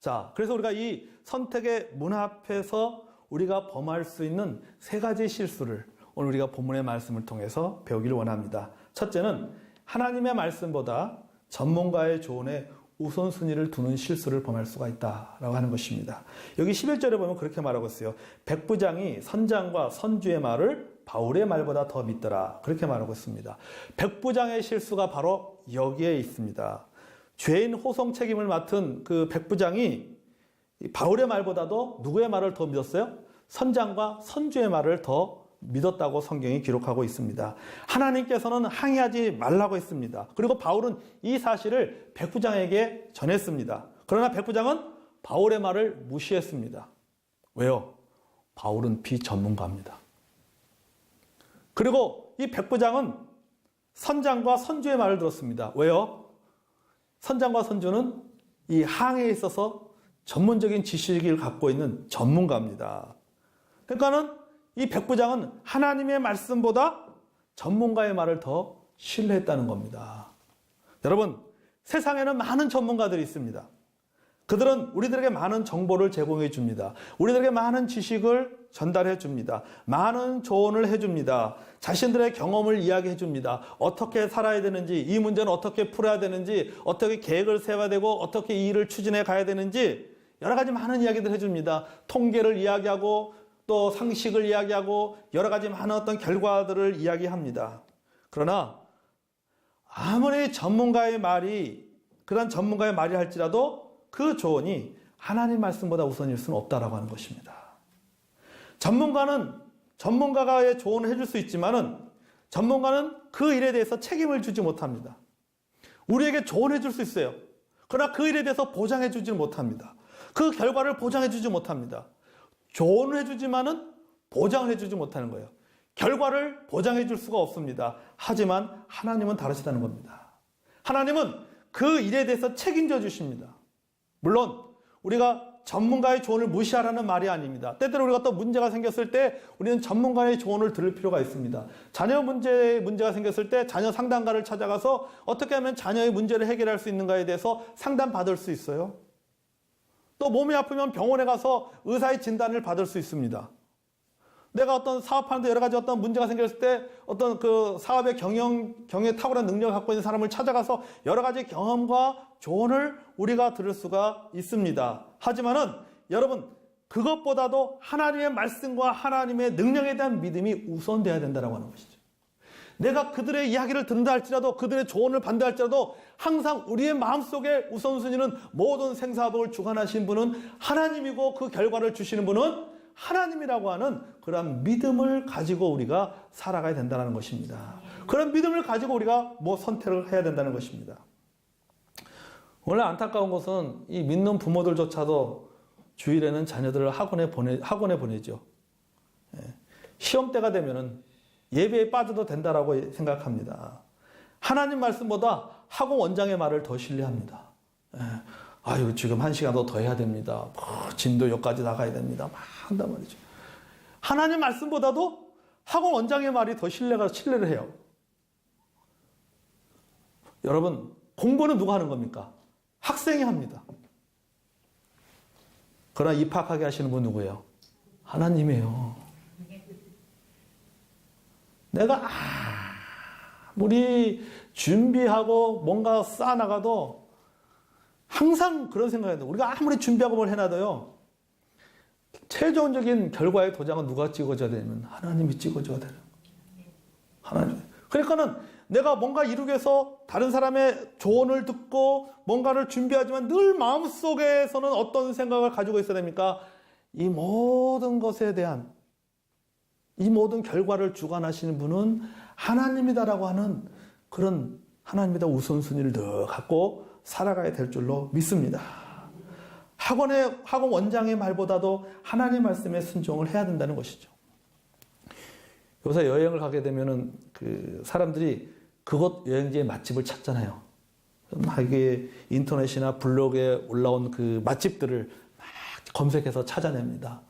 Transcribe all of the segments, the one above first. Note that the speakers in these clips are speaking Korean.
자, 그래서 우리가 이 선택의 문 앞에서 우리가 범할 수 있는 세 가지 실수를 오늘 우리가 본문의 말씀을 통해서 배우기를 원합니다. 첫째는 하나님의 말씀보다 전문가의 조언에 우선순위를 두는 실수를 범할 수가 있다라고 하는 것입니다. 여기 11절에 보면 그렇게 말하고 있어요. 백부장이 선장과 선주의 말을 바울의 말보다 더 믿더라. 그렇게 말하고 있습니다. 백부장의 실수가 바로 여기에 있습니다. 죄인 호송 책임을 맡은 그 백부장이 바울의 말보다도 누구의 말을 더 믿었어요? 선장과 선주의 말을 더 믿었다고 성경이 기록하고 있습니다. 하나님께서는 항의하지 말라고 했습니다. 그리고 바울은 이 사실을 백부장에게 전했습니다. 그러나 백부장은 바울의 말을 무시했습니다. 왜요? 바울은 비전문가입니다. 그리고 이 백부장은 선장과 선주의 말을 들었습니다. 왜요? 선장과 선주는 이 항해에 있어서 전문적인 지식을 갖고 있는 전문가입니다. 그러니까는 이 백부장은 하나님의 말씀보다 전문가의 말을 더 신뢰했다는 겁니다. 여러분, 세상에는 많은 전문가들이 있습니다. 그들은 우리들에게 많은 정보를 제공해 줍니다. 우리들에게 많은 지식을 전달해 줍니다. 많은 조언을 해 줍니다. 자신들의 경험을 이야기해 줍니다. 어떻게 살아야 되는지, 이 문제는 어떻게 풀어야 되는지, 어떻게 계획을 세워야 되고, 어떻게 이 일을 추진해 가야 되는지 여러 가지 많은 이야기들 해 줍니다. 통계를 이야기하고 또 상식을 이야기하고 여러 가지 많은 어떤 결과들을 이야기합니다. 그러나 아무리 그런 전문가의 말이 할지라도 그 조언이 하나님 말씀보다 우선일 수는 없다라고 하는 것입니다. 전문가의 조언을 해줄 수 있지만은 전문가는 그 일에 대해서 책임을 주지 못합니다. 우리에게 조언해 줄 수 있어요. 그러나 그 일에 대해서 보장해 주지 못합니다. 그 결과를 보장해 주지 못합니다. 조언을 해주지만은 보장을 해주지 못하는 거예요. 결과를 보장해 줄 수가 없습니다. 하지만 하나님은 다르시다는 겁니다. 하나님은 그 일에 대해서 책임져 주십니다. 물론 우리가 전문가의 조언을 무시하라는 말이 아닙니다. 때때로 우리가 또 문제가 생겼을 때 우리는 전문가의 조언을 들을 필요가 있습니다. 자녀 문제가 생겼을 때 자녀 상담가를 찾아가서 어떻게 하면 자녀의 문제를 해결할 수 있는가에 대해서 상담받을 수 있어요. 또 몸이 아프면 병원에 가서 의사의 진단을 받을 수 있습니다. 내가 어떤 사업하는데 여러 가지 어떤 문제가 생겼을 때 어떤 그 사업의 경영에 탁월한 능력을 갖고 있는 사람을 찾아가서 여러 가지 경험과 조언을 우리가 들을 수가 있습니다. 하지만은 여러분, 그것보다도 하나님의 말씀과 하나님의 능력에 대한 믿음이 우선돼야 된다고 하는 것이죠. 내가 그들의 이야기를 듣는다 할지라도 그들의 조언을 받는다 할지라도 항상 우리의 마음속에 우선순위는 모든 생사복을 주관하신 분은 하나님이고 그 결과를 주시는 분은 하나님이라고 하는 그런 믿음을 가지고 우리가 살아가야 된다는 것입니다. 그런 믿음을 가지고 우리가 선택을 해야 된다는 것입니다. 원래 안타까운 것은 이 믿는 부모들조차도 주일에는 자녀들을 학원에 보내죠. 시험 때가 되면은 예배에 빠져도 된다라고 생각합니다. 하나님 말씀보다 학원 원장의 말을 더 신뢰합니다. 아유, 지금 1시간 더 해야 됩니다. 진도 여기까지 나가야 됩니다. 막 한단 말이죠. 하나님 말씀보다도 학원 원장의 말이 더 신뢰를 해요. 여러분, 공부는 누가 하는 겁니까? 학생이 합니다. 그러나 입학하게 하시는 분 누구예요? 하나님이에요. 내가 아무리 준비하고 뭔가 쌓아나가도 항상 그런 생각이 들어요. 우리가 아무리 준비하고 뭘 해놔도요, 최종적인 결과의 도장은 누가 찍어줘야 되냐면 하나님이 찍어줘야 돼요. 하나님. 그러니까는 내가 뭔가 이루기 위해서 다른 사람의 조언을 듣고 뭔가를 준비하지만 늘 마음속에서는 어떤 생각을 가지고 있어야 됩니까? 이 모든 것에 대한 이 모든 결과를 주관하시는 분은 하나님이다라고 하는 그런 하나님이다 우선순위를 늘 갖고 살아가야 될 줄로 믿습니다. 학원 원장의 말보다도 하나님 말씀에 순종을 해야 된다는 것이죠. 요새 여행을 가게 되면은 그 사람들이 그곳 여행지의 맛집을 찾잖아요. 막 이게 인터넷이나 블로그에 올라온 그 맛집들을 막 검색해서 찾아냅니다.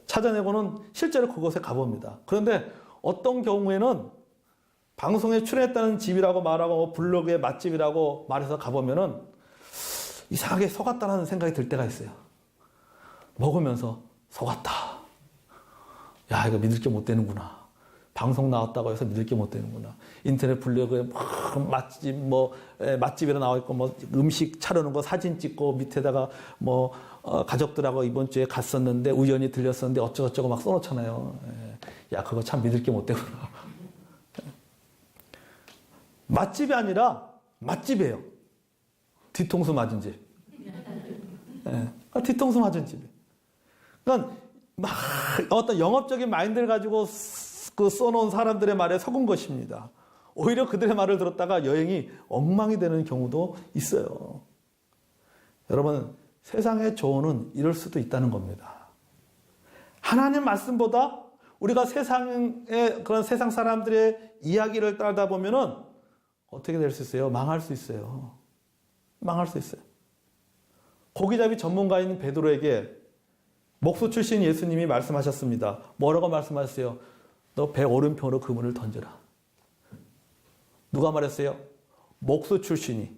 찾아내고는 실제로 그곳에 가봅니다. 그런데 어떤 경우에는 방송에 출연했다는 집이라고 말하고 블로그에 맛집이라고 말해서 가보면은 이상하게 속았다라는 생각이 들 때가 있어요. 먹으면서 속았다. 야, 이거 믿을 게 못 되는구나. 방송 나왔다고 해서 믿을 게 못 되는구나. 인터넷 블로그에 맛집이라 나와 있고, 음식 차려놓은 거 사진 찍고, 밑에다가 가족들하고 이번 주에 갔었는데, 우연히 들렸었는데, 어쩌고저쩌고 막 써놓잖아요. 야, 그거 참 믿을 게 못 되구나. 맛집이 아니라 맛집이에요. 뒤통수 맞은 집. 뒤통수 맞은 집. 그러니까 막 어떤 영업적인 마인드를 가지고 써놓은 사람들의 말에 속은 것입니다. 오히려 그들의 말을 들었다가 여행이 엉망이 되는 경우도 있어요. 여러분, 세상의 조언은 이럴 수도 있다는 겁니다. 하나님 말씀보다 우리가 그런 세상 사람들의 이야기를 따르다 보면은 어떻게 될 수 있어요? 망할 수 있어요. 망할 수 있어요. 고기잡이 전문가인 베드로에게 목수 출신 예수님이 말씀하셨습니다. 뭐라고 말씀하셨어요? 너 배 오른편으로 그물을 던져라. 누가 말했어요? 목수 출신이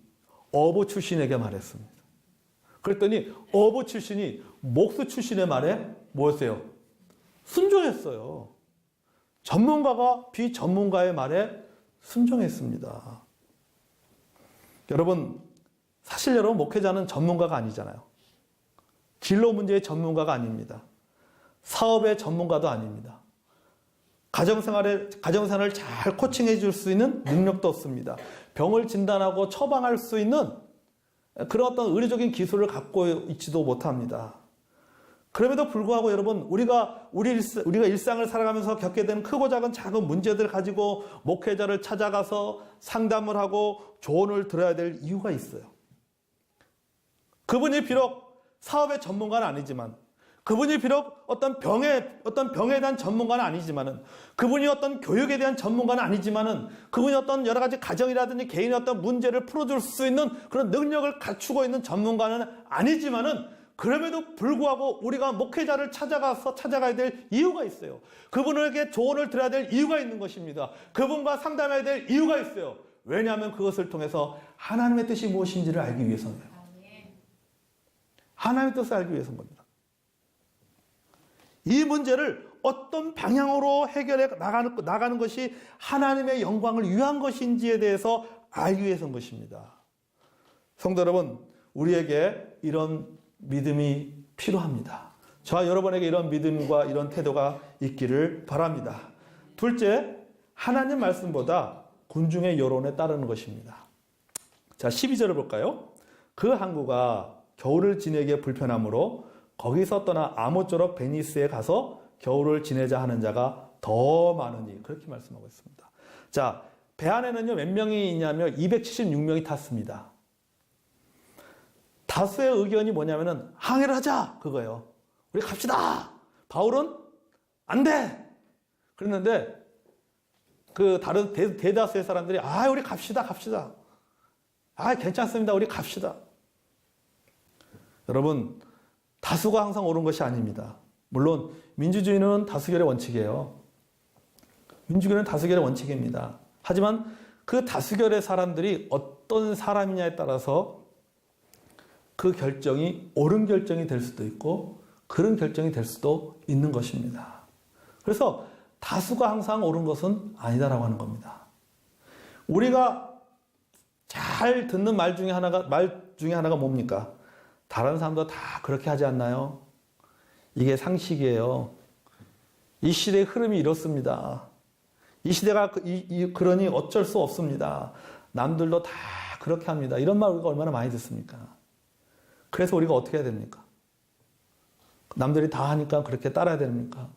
어부 출신에게 말했습니다. 그랬더니 어부 출신이 목수 출신의 말에 뭐였어요? 순종했어요. 전문가가 비전문가의 말에 순종했습니다. 여러분, 사실 여러분 목회자는 전문가가 아니잖아요. 진로 문제의 전문가가 아닙니다. 사업의 전문가도 아닙니다. 가정생활을 잘 코칭해 줄 수 있는 능력도 없습니다. 병을 진단하고 처방할 수 있는 그런 어떤 의료적인 기술을 갖고 있지도 못합니다. 그럼에도 불구하고 여러분, 우리가 일상을 살아가면서 겪게 되는 크고 작은 문제들을 가지고 목회자를 찾아가서 상담을 하고 조언을 들어야 될 이유가 있어요. 그분이 비록 사업의 전문가는 아니지만, 그분이 비록 어떤 병에 대한 전문가는 아니지만은, 그분이 어떤 교육에 대한 전문가는 아니지만은, 그분이 어떤 여러 가지 가정이라든지 개인의 어떤 문제를 풀어줄 수 있는 그런 능력을 갖추고 있는 전문가는 아니지만은, 그럼에도 불구하고 우리가 목회자를 찾아가야 될 이유가 있어요. 그분에게 조언을 들어야 될 이유가 있는 것입니다. 그분과 상담해야 될 이유가 있어요. 왜냐하면 그것을 통해서 하나님의 뜻이 무엇인지를 알기 위해서예요. 하나님의 뜻을 알기 위해서인 겁니다. 이 문제를 어떤 방향으로 해결해 나가는 것이 하나님의 영광을 위한 것인지에 대해서 알기 위해서인 것입니다. 성도 여러분, 우리에게 이런 믿음이 필요합니다. 저와 여러분에게 이런 믿음과 이런 태도가 있기를 바랍니다. 둘째, 하나님 말씀보다 군중의 여론에 따르는 것입니다. 자, 12절을 볼까요? 그 항구가 겨울을 지내기에 불편하므로 거기서 떠나 아모쪼록 베니스에 가서 겨울을 지내자 하는 자가 더 많으니, 그렇게 말씀하고 있습니다. 자, 배 안에는요 몇 명이 있냐면 276명이 탔습니다. 다수의 의견이 뭐냐면은 항해를 하자, 그거예요. 우리 갑시다. 바울은 안 돼. 그랬는데 그 다른 대다수의 사람들이 우리 갑시다. 괜찮습니다. 우리 갑시다. 여러분, 다수가 항상 옳은 것이 아닙니다. 물론 민주주의는 다수결의 원칙이에요. 민주주의는 다수결의 원칙입니다. 하지만 그 다수결의 사람들이 어떤 사람이냐에 따라서 그 결정이 옳은 결정이 될 수도 있고 그런 결정이 될 수도 있는 것입니다. 그래서 다수가 항상 옳은 것은 아니다라고 하는 겁니다. 우리가 잘 듣는 말 중에 하나가 뭡니까? 다른 사람도 다 그렇게 하지 않나요? 이게 상식이에요. 이 시대의 흐름이 이렇습니다. 이 시대가 그러니 어쩔 수 없습니다. 남들도 다 그렇게 합니다. 이런 말 우리가 얼마나 많이 듣습니까? 그래서 우리가 어떻게 해야 됩니까? 남들이 다 하니까 그렇게 따라야 됩니까?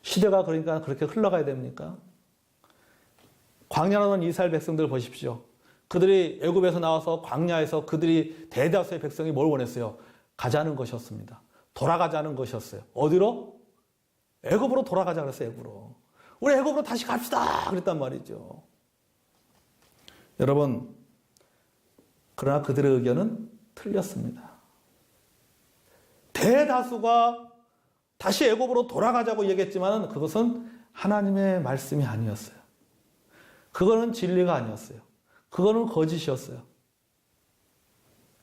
시대가 그러니까 그렇게 흘러가야 됩니까? 광야로 온 이스라엘 백성들 보십시오. 그들이 애굽에서 나와서 광야에서 그들이 대다수의 백성이 뭘 원했어요? 가자는 것이었습니다. 돌아가자는 것이었어요. 어디로? 애굽으로 돌아가자 그랬어요. 애굽으로. 우리 애굽으로 다시 갑시다 그랬단 말이죠. 여러분, 그러나 그들의 의견은 틀렸습니다. 대다수가 다시 애굽으로 돌아가자고 얘기했지만 그것은 하나님의 말씀이 아니었어요. 그거는 진리가 아니었어요. 그거는 거짓이었어요.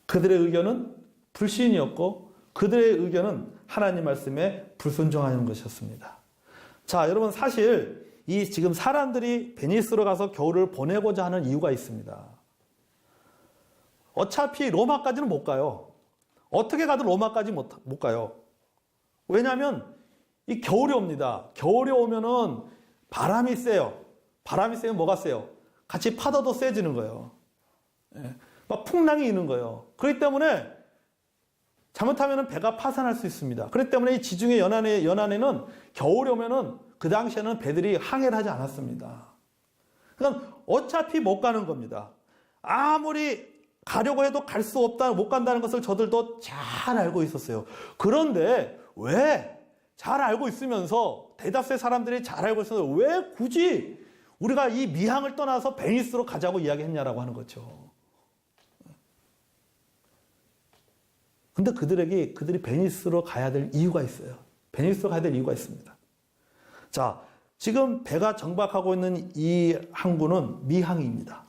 그들의 의견은 불신이었고 그들의 의견은 하나님 말씀에 불순종하는 것이었습니다. 자, 여러분 사실 이 지금 사람들이 베니스로 가서 겨울을 보내고자 하는 이유가 있습니다. 어차피 로마까지는 못 가요. 어떻게 가도 로마까지 못 가요. 왜냐하면 이 겨울이 옵니다. 겨울이 오면은 바람이 세요. 바람이 세면 뭐가 세요? 같이 파도도 세지는 거예요. 막 풍랑이 있는 거예요. 그렇기 때문에 잘못하면 배가 파산할 수 있습니다. 그렇기 때문에 이 지중해 연안에는 겨울이 오면은 그 당시에는 배들이 항해를 하지 않았습니다. 그러니까 어차피 못 가는 겁니다. 아무리 가려고 해도 갈 수 없다, 못 간다는 것을 저들도 잘 알고 있었어요. 그런데 왜 잘 알고 있으면서 대다수의 사람들이 잘 알고 있어서 왜 굳이 우리가 이 미항을 떠나서 베니스로 가자고 이야기했냐라고 하는 거죠. 근데 그들이 베니스로 가야 될 이유가 있어요. 베니스로 가야 될 이유가 있습니다. 자, 지금 배가 정박하고 있는 이 항구는 미항입니다.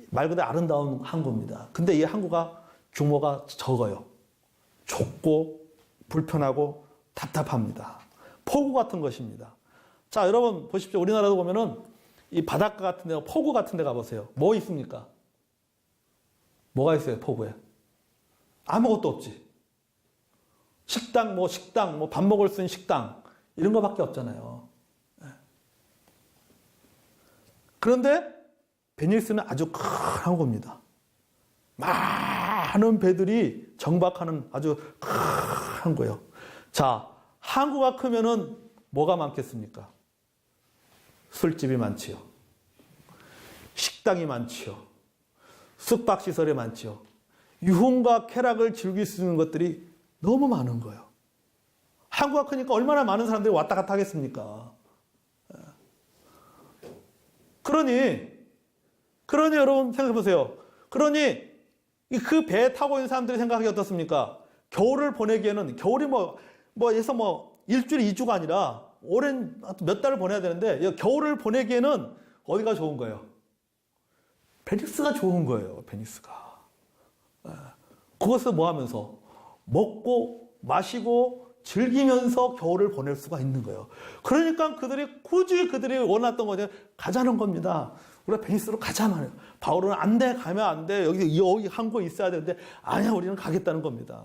말 그대로 아름다운 항구입니다. 근데 이 항구가 규모가 적어요. 좁고 불편하고 답답합니다. 포구 같은 것입니다. 자, 여러분 보십시오. 우리나라도 보면은 이 바닷가 같은 데, 포구 같은 데 가보세요. 뭐 있습니까? 뭐가 있어요, 포구에? 아무것도 없지. 식당, 밥 먹을 수 있는 식당, 이런 거밖에 없잖아요. 그런데 베니스는 아주 큰 항구입니다. 많은 배들이 정박하는 아주 큰 항구예요. 자, 항구가 크면은 뭐가 많겠습니까? 술집이 많지요. 식당이 많지요. 숙박시설이 많지요. 유흥과 쾌락을 즐길 수 있는 것들이 너무 많은 거예요. 항구가 크니까 얼마나 많은 사람들이 왔다 갔다 하겠습니까? 그러니 여러분 생각해 보세요. 그러니 그 배에 타고 있는 사람들이 생각하기 어떻습니까? 겨울을 보내기에는 겨울이 일주일, 2주가 아니라 오랜 몇 달을 보내야 되는데 겨울을 보내기에는 어디가 좋은 거예요? 베니스가 좋은 거예요. 베니스가. 그것을 뭐 하면서 먹고 마시고 즐기면서 겨울을 보낼 수가 있는 거예요. 그러니까 그들이 원했던 거죠. 가자는 겁니다. 우리가 베니스로 가자 말이에요. 바울은 안 돼, 가면 안 돼. 여기 항구에 있어야 되는데 아니야, 우리는 가겠다는 겁니다.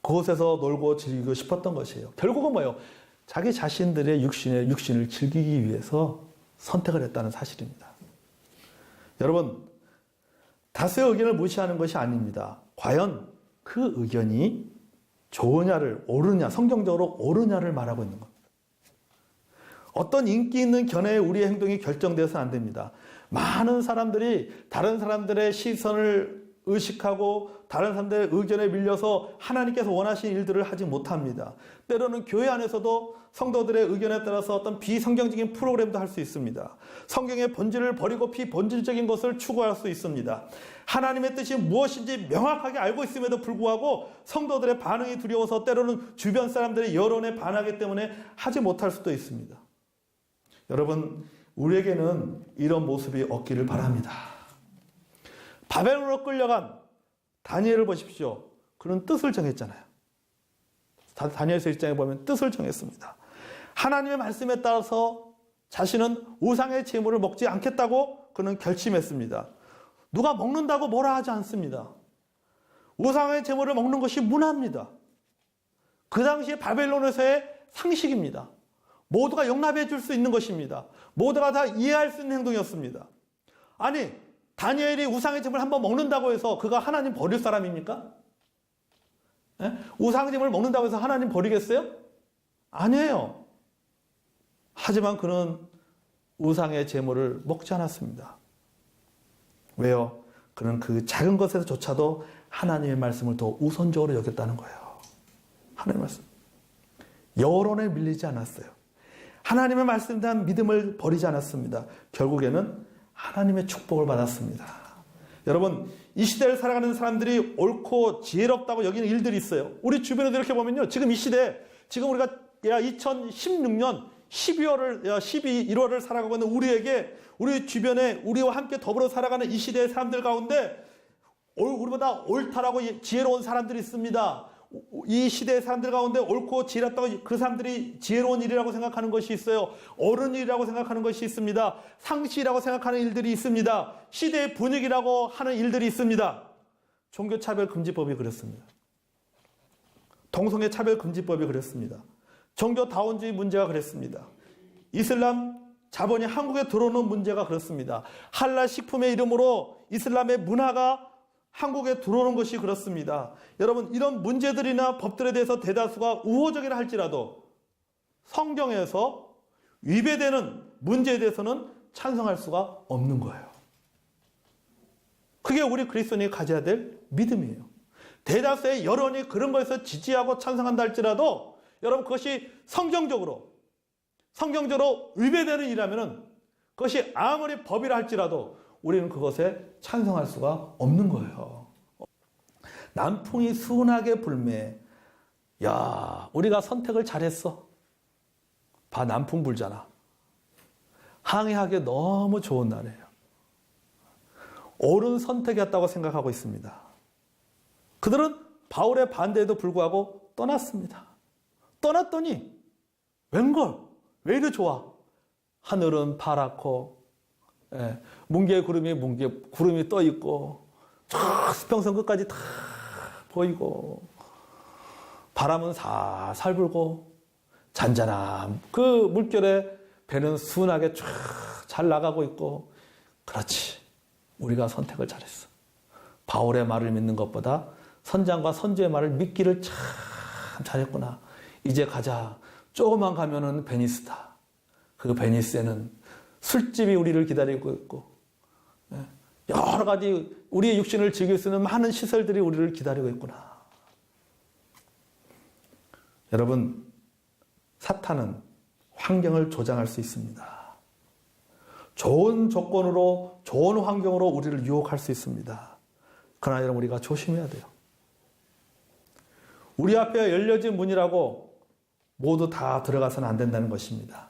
그곳에서 놀고 즐기고 싶었던 것이에요. 결국은 뭐예요? 자기 자신들의 육신을 즐기기 위해서 선택을 했다는 사실입니다. 여러분, 다수의 의견을 무시하는 것이 아닙니다. 과연 그 의견이 좋으냐를, 옳으냐, 성경적으로 옳으냐를 말하고 있는 겁니다. 어떤 인기 있는 견해에 우리의 행동이 결정되어서는 안 됩니다. 많은 사람들이 다른 사람들의 시선을 의식하고 다른 사람들의 의견에 밀려서 하나님께서 원하시는 일들을 하지 못합니다. 때로는 교회 안에서도 성도들의 의견에 따라서 어떤 비성경적인 프로그램도 할 수 있습니다. 성경의 본질을 버리고 비본질적인 것을 추구할 수 있습니다. 하나님의 뜻이 무엇인지 명확하게 알고 있음에도 불구하고 성도들의 반응이 두려워서 때로는 주변 사람들의 여론에 반하기 때문에 하지 못할 수도 있습니다. 여러분, 우리에게는 이런 모습이 없기를 바랍니다. 바벨론으로 끌려간 다니엘을 보십시오. 그는 뜻을 정했잖아요. 다니엘서 1장에 보면 뜻을 정했습니다. 하나님의 말씀에 따라서 자신은 우상의 제물을 먹지 않겠다고 그는 결심했습니다. 누가 먹는다고 뭐라 하지 않습니다. 우상의 제물을 먹는 것이 문화입니다. 그 당시에 바벨론에서의 상식입니다. 모두가 용납해 줄 수 있는 것입니다. 모두가 다 이해할 수 있는 행동이었습니다. 아니, 다니엘이 우상의 제물을 한번 먹는다고 해서 그가 하나님 버릴 사람입니까? 우상의 제물을 먹는다고 해서 하나님 버리겠어요? 아니에요. 하지만 그는 우상의 제물을 먹지 않았습니다. 왜요? 그는 그 작은 것에서조차도 하나님의 말씀을 더 우선적으로 여겼다는 거예요. 하나님의 말씀. 여론에 밀리지 않았어요. 하나님의 말씀에 대한 믿음을 버리지 않았습니다. 결국에는 하나님의 축복을 받았습니다. 여러분, 이 시대를 살아가는 사람들이 옳고 지혜롭다고 여기는 일들이 있어요. 우리 주변에도 이렇게 보면요. 지금 이 시대, 지금 우리가 2016년 1월을 살아가고 있는 우리에게, 우리 주변에 우리와 함께 더불어 살아가는 이 시대의 사람들 가운데 우리보다 옳다라고 지혜로운 사람들이 있습니다. 이 시대의 사람들 가운데 옳고 지혜롭다고 그 사람들이 지혜로운 일이라고 생각하는 것이 있어요. 옳은 일이라고 생각하는 것이 있습니다. 상식이라고 생각하는 일들이 있습니다. 시대의 분위기라고 하는 일들이 있습니다. 종교차별금지법이 그렇습니다. 동성애차별금지법이 그랬습니다. 종교다원주의 문제가 그랬습니다. 이슬람 자본이 한국에 들어오는 문제가 그렇습니다. 할랄 식품의 이름으로 이슬람의 문화가 한국에 들어오는 것이 그렇습니다. 여러분, 이런 문제들이나 법들에 대해서 대다수가 우호적이라 할지라도 성경에서 위배되는 문제에 대해서는 찬성할 수가 없는 거예요. 그게 우리 그리스도인이 가져야 될 믿음이에요. 대다수의 여론이 그런 거에서 지지하고 찬성한다 할지라도 여러분, 그것이 성경적으로 위배되는 일이라면 그것이 아무리 법이라 할지라도 우리는 그것에 찬성할 수가 없는 거예요. 남풍이 순하게 불매. 야, 우리가 선택을 잘했어. 봐, 남풍 불잖아. 항해하기 너무 좋은 날이에요. 옳은 선택이었다고 생각하고 있습니다. 그들은 바울의 반대에도 불구하고 떠났습니다. 떠났더니 웬걸? 왜 이리 좋아? 하늘은 파랗고, 뭉게의 구름이 떠 있고, 저 수평선 끝까지 다 보이고, 바람은 살살 불고, 잔잔한 그 물결에 배는 순하게 쫙 잘 나가고 있고, 그렇지. 우리가 선택을 잘했어. 바울의 말을 믿는 것보다 선장과 선주의 말을 믿기를 참 잘했구나. 이제 가자. 조금만 가면은 베니스다. 그 베니스에는 술집이 우리를 기다리고 있고, 여러 가지 우리의 육신을 즐길 수 있는 많은 시설들이 우리를 기다리고 있구나. 여러분, 사탄은 환경을 조장할 수 있습니다. 좋은 조건으로, 좋은 환경으로 우리를 유혹할 수 있습니다. 그러나 여러분, 우리가 조심해야 돼요. 우리 앞에 열려진 문이라고 모두 다 들어가서는 안 된다는 것입니다.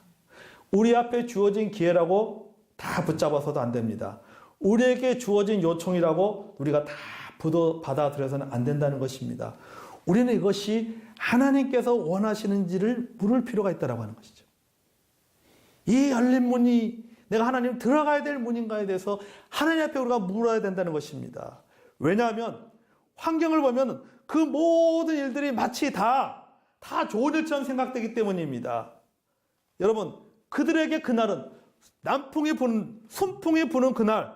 우리 앞에 주어진 기회라고 다 붙잡아서도 안 됩니다. 우리에게 주어진 요청이라고 우리가 다 받아들여서는 안 된다는 것입니다. 우리는 이것이 하나님께서 원하시는지를 물을 필요가 있다고 하는 것이죠. 이 열린 문이 내가 하나님 들어가야 될 문인가에 대해서 하나님 앞에 우리가 물어야 된다는 것입니다. 왜냐하면 환경을 보면 그 모든 일들이 마치 다 좋은 일처럼 생각되기 때문입니다. 여러분, 그들에게 그날은 순풍이 부는 그날,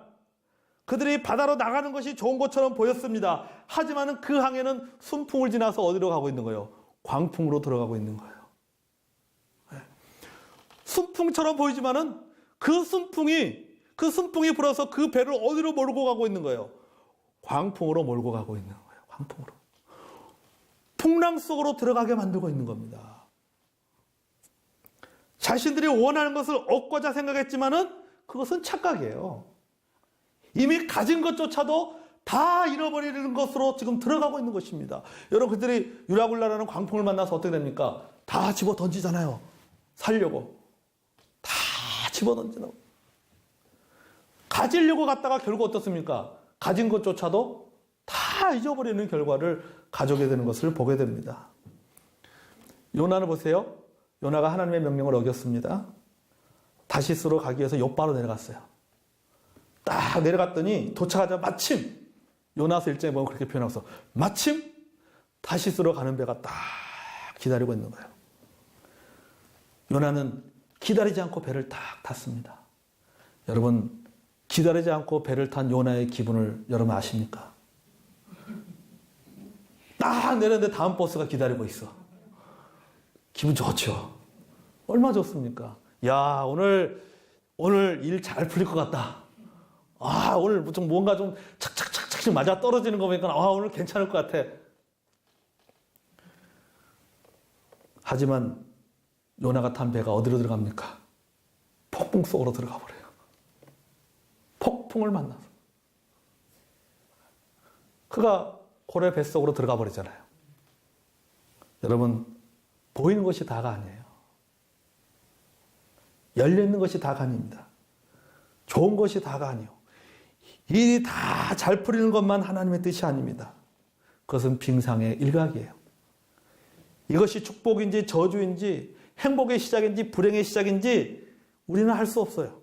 그들이 바다로 나가는 것이 좋은 것처럼 보였습니다. 하지만 그 항해는 순풍을 지나서 어디로 가고 있는 거예요? 광풍으로 들어가고 있는 거예요. 순풍처럼 보이지만은 그 순풍이 불어서 그 배를 어디로 몰고 가고 있는 거예요? 광풍으로 몰고 가고 있는 거예요. 광풍으로. 풍랑 속으로 들어가게 만들고 있는 겁니다. 자신들이 원하는 것을 얻고자 생각했지만은 그것은 착각이에요. 이미 가진 것조차도 다 잃어버리는 것으로 지금 들어가고 있는 것입니다. 여러분, 그들이 유라굴라라는 광풍을 만나서 어떻게 됩니까? 다 집어 던지잖아요. 살려고. 다 집어 던지라고. 가지려고 갔다가 결국 어떻습니까? 가진 것조차도 다 잊어버리는 결과를 가져오게 되는 것을 보게 됩니다. 요나를 보세요. 요나가 하나님의 명령을 어겼습니다. 다시스로 가기 위해서 욥바로 내려갔어요. 딱 내려갔더니 도착하자 마침 요나서 1장에 보면 그렇게 표현하고 마침 다시스로 가는 배가 딱 기다리고 있는 거예요. 요나는 기다리지 않고 배를 딱 탔습니다. 여러분, 기다리지 않고 배를 탄 요나의 기분을 여러분 아십니까? 딱 내렸는데 다음 버스가 기다리고 있어. 기분 좋죠? 얼마나 좋습니까? 야, 오늘 일 잘 풀릴 것 같다. 아, 오늘 좀 뭔가 좀 착착착착 맞아 떨어지는 거 보니까 오늘 괜찮을 것 같아. 하지만 요나가 탄 배가 어디로 들어갑니까? 폭풍 속으로 들어가 버려요. 폭풍을 만나서. 그가 고래 뱃속으로 들어가 버리잖아요. 여러분, 보이는 것이 다가 아니에요. 열려있는 것이 다가 아닙니다. 좋은 것이 다가 아니요. 일이 다 잘 풀리는 것만 하나님의 뜻이 아닙니다. 그것은 빙상의 일각이에요. 이것이 축복인지 저주인지 행복의 시작인지 불행의 시작인지 우리는 알 수 없어요.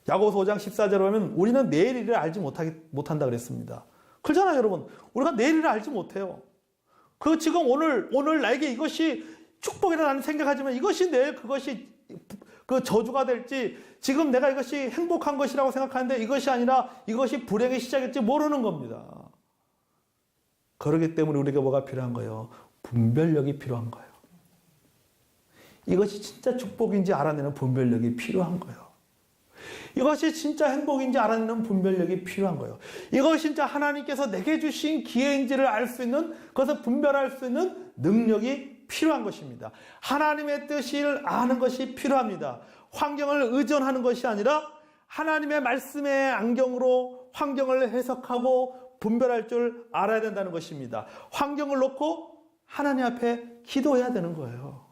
야고보서 5장 14절에 보면 우리는 내일 일을 알지 못한다 그랬습니다. 그렇잖아요, 여러분. 우리가 내일 일을 알지 못해요. 그 지금 오늘 나에게 이것이 축복이라 나는 생각하지만 이것이 내일 그것이 그 저주가 될지 지금 내가 이것이 행복한 것이라고 생각하는데 이것이 아니라 이것이 불행의 시작일지 모르는 겁니다. 그렇기 때문에 우리가 뭐가 필요한 거예요? 분별력이 필요한 거예요. 이것이 진짜 축복인지 알아내는 분별력이 필요한 거예요. 이것이 진짜 행복인지 알아내는 분별력이 필요한 거예요. 이것이 진짜 하나님께서 내게 주신 기회인지를 알 수 있는, 그것을 분별할 수 있는 능력이 필요한 것입니다. 하나님의 뜻을 아는 것이 필요합니다. 환경을 의존하는 것이 아니라 하나님의 말씀의 안경으로 환경을 해석하고 분별할 줄 알아야 된다는 것입니다. 환경을 놓고 하나님 앞에 기도해야 되는 거예요.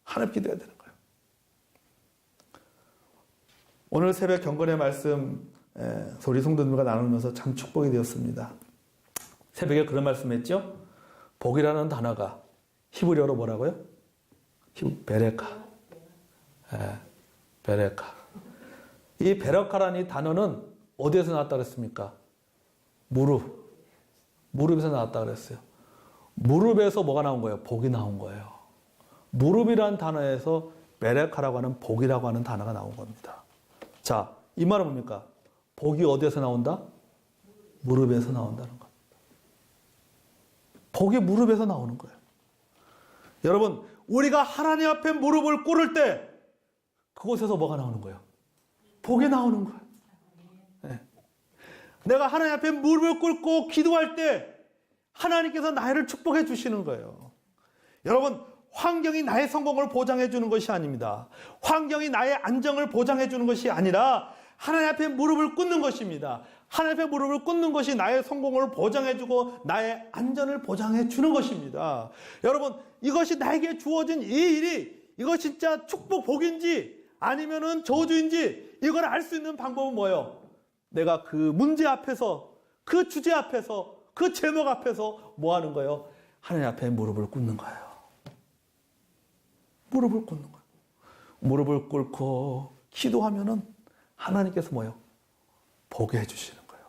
하나님 기도해야 되는 거예요. 오늘 새벽 경건의 말씀 우리 성도들과 나누면서 참 축복이 되었습니다. 새벽에 그런 말씀했죠? 복이라는 단어가 히브리어로 뭐라고요? 베레카. 베레카. 이 베레카라는 이 단어는 어디에서 나왔다고 했습니까? 무릎에서 나왔다고 그랬어요. 무릎에서 뭐가 나온 거예요? 복이 나온 거예요. 무릎이라는 단어에서 베레카라고 하는 복이라고 하는 단어가 나온 겁니다. 자, 이 말은 뭡니까? 복이 어디에서 나온다? 무릎에서 나온다는 겁니다. 복이 무릎에서 나오는 거예요. 여러분, 우리가 하나님 앞에 무릎을 꿇을 때 그곳에서 뭐가 나오는 거예요? 복이 나오는 거예요. 네. 내가 하나님 앞에 무릎을 꿇고 기도할 때 하나님께서 나를 축복해 주시는 거예요. 여러분, 환경이 나의 성공을 보장해 주는 것이 아닙니다. 환경이 나의 안정을 보장해 주는 것이 아니라 하나님 앞에 무릎을 꿇는 것입니다. 하나님 앞에 무릎을 꿇는 것이 나의 성공을 보장해 주고 나의 안전을 보장해 주는 것입니다. 여러분, 이것이 나에게 주어진 이 일이 이거 진짜 축복 복인지 아니면은 저주인지 이걸 알 수 있는 방법은 뭐예요? 내가 그 문제 앞에서, 그 주제 앞에서, 그 제목 앞에서 뭐 하는 거예요? 하나님 앞에 무릎을 꿇는 거예요. 무릎을 꿇는 거예요. 무릎을 꿇고 기도하면은 하나님께서 뭐예요? 보게 해주시는 거예요.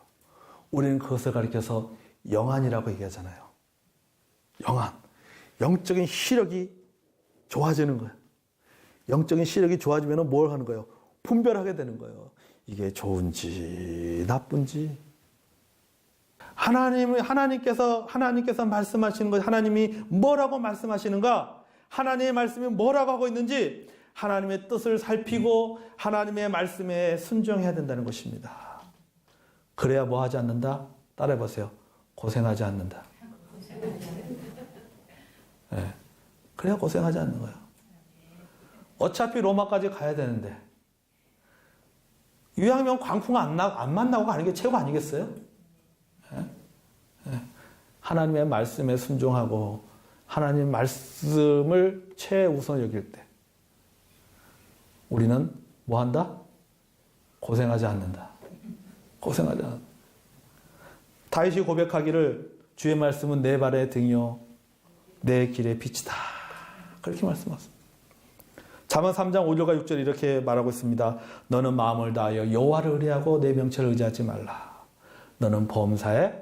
우리는 그것을 가리켜서 영안이라고 얘기하잖아요. 영안. 영적인 시력이 좋아지는 거예요. 영적인 시력이 좋아지면 뭘 하는 거예요? 분별하게 되는 거예요. 이게 좋은지 나쁜지. 하나님께서 말씀하시는 것, 하나님이 뭐라고 말씀하시는가? 하나님의 말씀이 뭐라고 하고 있는지 하나님의 뜻을 살피고 하나님의 말씀에 순종해야 된다는 것입니다. 그래야 뭐 하지 않는다? 따라해보세요. 고생하지 않는다. 네. 그래야 고생하지 않는 거예요. 어차피 로마까지 가야 되는데 유황면 광풍 안 만나고 가는 게 최고 아니겠어요? 네? 네. 하나님의 말씀에 순종하고 하나님 말씀을 최우선 여길 때 우리는 뭐 한다? 고생하지 않는다. 고생하지 않는다. 다윗이 고백하기를 주의 말씀은 내 발의 등이요 내 길의 빛이다. 그렇게 말씀하셨습니다. 잠언 3장 5절과 6절 이렇게 말하고 있습니다. 너는 마음을 다하여 여호와를 의뢰하고 내 명철을 의지하지 말라. 너는 범사에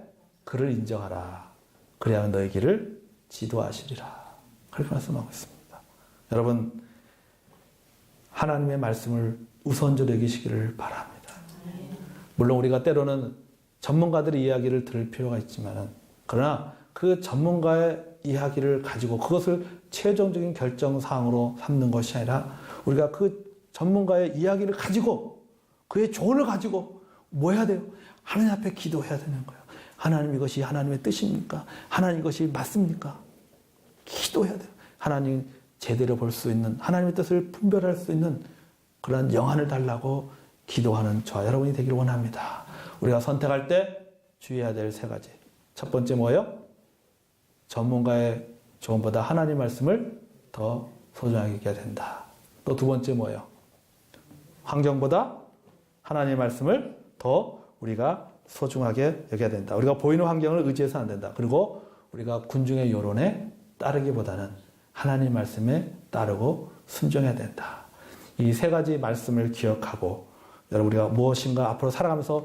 그를 인정하라. 그래야 너의 길을 지도하시리라. 그렇게 말씀하고 있습니다. 여러분, 하나님의 말씀을 우선적으로 여기시기를 바랍니다. 물론 우리가 때로는 전문가들의 이야기를 들을 필요가 있지만 그러나 그 전문가의 이야기를 가지고 그것을 최종적인 결정사항으로 삼는 것이 아니라 우리가 그 전문가의 이야기를 가지고 그의 조언을 가지고 뭐 해야 돼요? 하나님 앞에 기도해야 되는 거예요. 하나님 이것이 하나님의 뜻입니까? 하나님 이것이 맞습니까? 기도해야 돼요. 하나님 제대로 볼 수 있는 하나님의 뜻을 분별할 수 있는 그런 영안을 달라고 기도하는 저와 여러분이 되기를 원합니다. 우리가 선택할 때 주의해야 될 세 가지. 첫 번째 뭐예요? 전문가의 조언보다 하나님 말씀을 더 소중하게 여겨야 된다. 또 두 번째 뭐예요? 환경보다 하나님의 말씀을 더 우리가 소중하게 여겨야 된다. 우리가 보이는 환경을 의지해서는 안 된다. 그리고 우리가 군중의 여론에 따르기보다는 하나님 말씀에 따르고 순종해야 된다. 이 세 가지 말씀을 기억하고 여러분 우리가 무엇인가 앞으로 살아가면서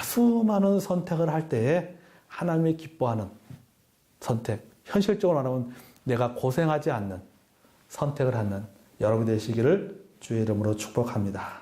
수많은 선택을 할 때에 하나님이 기뻐하는 선택, 현실적으로 말하면 내가 고생하지 않는 선택을 하는 여러분 되시기를 주의 이름으로 축복합니다.